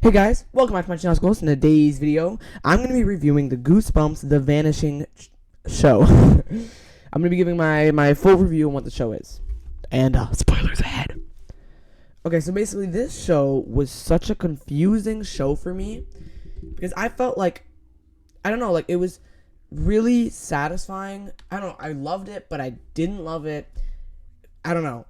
Hey guys, welcome back to my channel. Cyclonas. In today's video, I'm going to be reviewing the Goosebumps the Vanishing show. I'm going to be giving my full review on what the show is. And spoilers ahead. Okay, so basically this show was such a confusing show for me because I felt like, I don't know, like it was really satisfying. I don't know, I loved it, but I didn't love it. I don't know.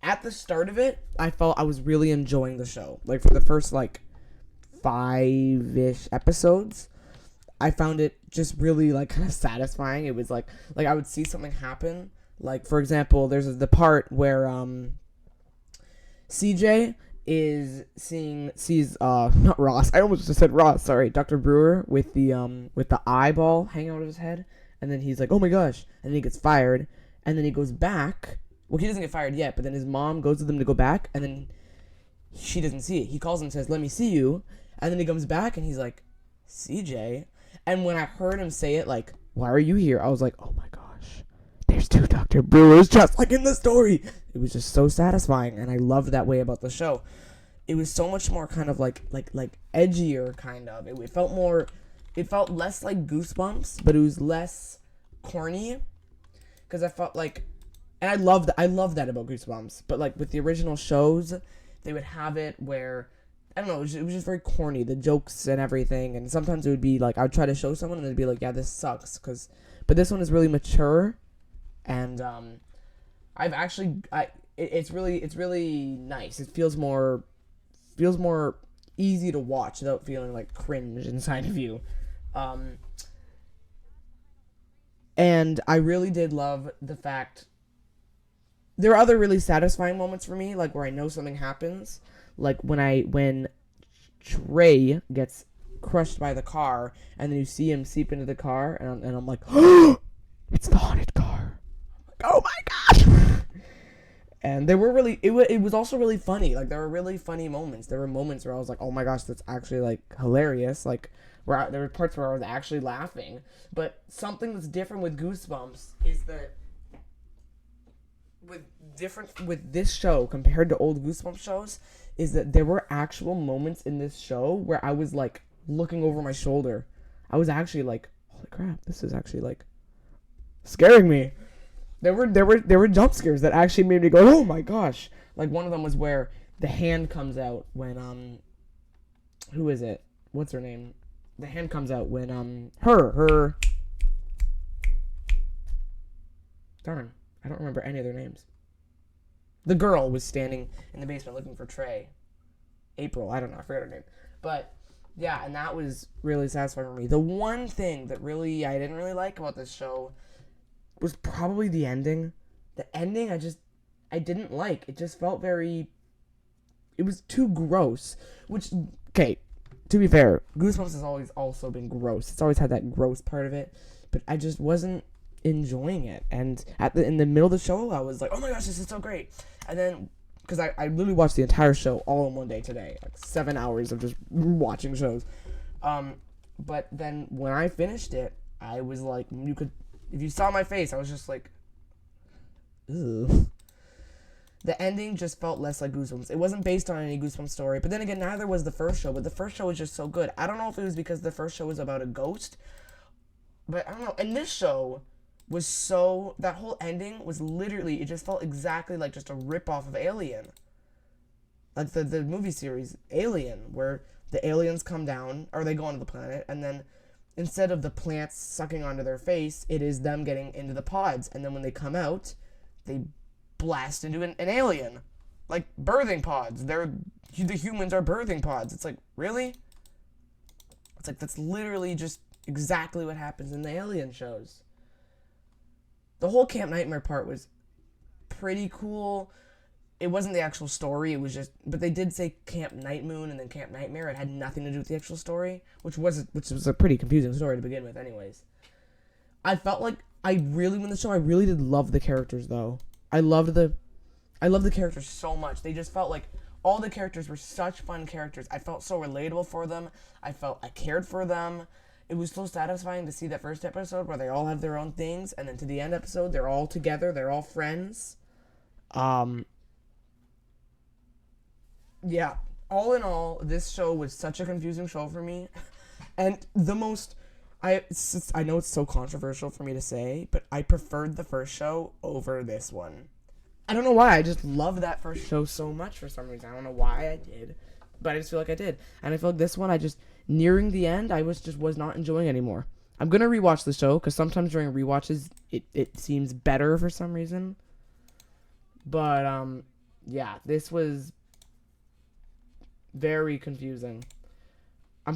At the start of it, I felt I was really enjoying the show. Like for the first like 5-ish episodes, I found it just really like kind of satisfying. It was like I would see something happen. Like for example, there's the part where CJ sees not Ross. I almost just said Ross. Sorry, Dr. Brewer with the eyeball hanging out of his head, and then he's like, "Oh my gosh!" And then he gets fired, and then he goes back. Well, he doesn't get fired yet, but then his mom goes with him to go back, and then she doesn't see it. He calls him and says, "Let me see you," and then he comes back, and he's like, "CJ," and when I heard him say it, like, "Why are you here?" I was like, "Oh my gosh, there's two Dr. Brewers just like in the story." It was just so satisfying, and I loved that way about the show. It was so much more kind of like edgier, kind of. It felt less like Goosebumps, but it was less corny, because I felt like, and I love that about Goosebumps. But like with the original shows, they would have it where, I don't know, it was just very corny, the jokes and everything. And sometimes it would be like I would try to show someone and they'd be like, "Yeah, this sucks," but this one is really mature, and it's really nice. It feels more easy to watch without feeling like cringe inside of you. Um, and I really did love the fact there are other really satisfying moments for me, like where I know something happens, like when Trey gets crushed by the car, and then you see him seep into the car, and I'm like, oh, it's the haunted car. Oh my gosh! And they were really, it was also really funny. Like there were really funny moments. There were moments where I was like, oh my gosh, that's actually like hilarious. Like there were parts where I was actually laughing. But something that's different with Goosebumps is that with this show compared to old Goosebumps shows is that there were actual moments in this show where I was like looking over my shoulder. I was actually like, holy crap, this is actually like scaring me. There were jump scares that actually made me go, oh my gosh. Like one of them was where the hand comes out when who is it? What's her name? The hand comes out when her darn, I don't remember any of their names. The girl was standing in the basement looking for Trey. April, I don't know, I forgot her name. But yeah, and that was really satisfying for me. The one thing that really I didn't really like about this show was probably the ending. The ending I didn't like. It just felt very, it was too gross. Which, okay, to be fair, Goosebumps has always also been gross. It's always had that gross part of it, but I just wasn't enjoying it. And in the middle of the show, I was like, oh my gosh, this is so great. And then, because I literally watched the entire show all in one day today, like 7 hours of just watching shows. But then when I finished it, I was like, if you saw my face, I was just like, ugh. The ending just felt less like Goosebumps. It wasn't based on any Goosebumps story. But then again, neither was the first show. But the first show was just so good. I don't know if it was because the first show was about a ghost. But I don't know. And this show was so, that whole ending was literally, it just felt exactly like just a rip-off of Alien. Like the movie series, Alien, where the aliens come down, or they go onto the planet, and then instead of the plants sucking onto their face, it is them getting into the pods. And then when they come out, they blast into an alien. Like birthing pods. The humans are birthing pods. It's like, really? It's like, that's literally just exactly what happens in the Alien shows. The whole Camp Nightmare part was pretty cool. It wasn't the actual story. It was just, but they did say Camp Night Moon and then Camp Nightmare. It had nothing to do with the actual story, which was a pretty confusing story to begin with. Anyways, I felt like when the show, I really did love the characters though. I loved the characters so much. They just felt like all the characters were such fun characters. I felt so relatable for them. I felt I cared for them. It was so satisfying to see that first episode where they all have their own things, and then to the end episode, they're all together, they're all friends. Yeah. all in all, this show was such a confusing show for me. And the most, I know it's so controversial for me to say, but I preferred the first show over this one. I don't know why. I just love that first show so much for some reason. I don't know why I did, but I just feel like I did. And I feel like this one, nearing the end, I was not enjoying anymore. I'm going to rewatch the show because sometimes during rewatches, it seems better for some reason. But, yeah, this was very confusing. I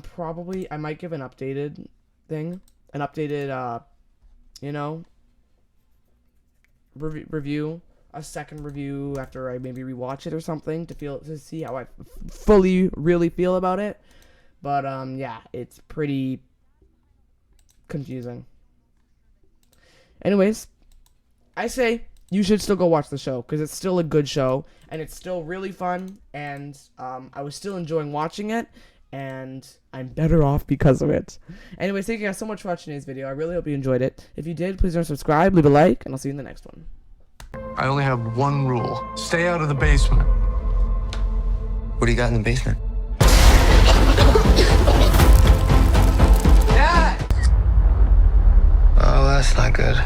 might give an updated thing, review, a second review after I maybe rewatch it or something to see how I really feel about it. But, yeah, it's pretty confusing. Anyways, I say you should still go watch the show because it's still a good show and it's still really fun, and I was still enjoying watching it, and I'm better off because of it. Anyways, thank you guys so much for watching today's video. I really hope you enjoyed it. If you did, please don't subscribe, leave a like, and I'll see you in the next one. I only have one rule. Stay out of the basement. What do you got in the basement? Dad! Oh, that's not good.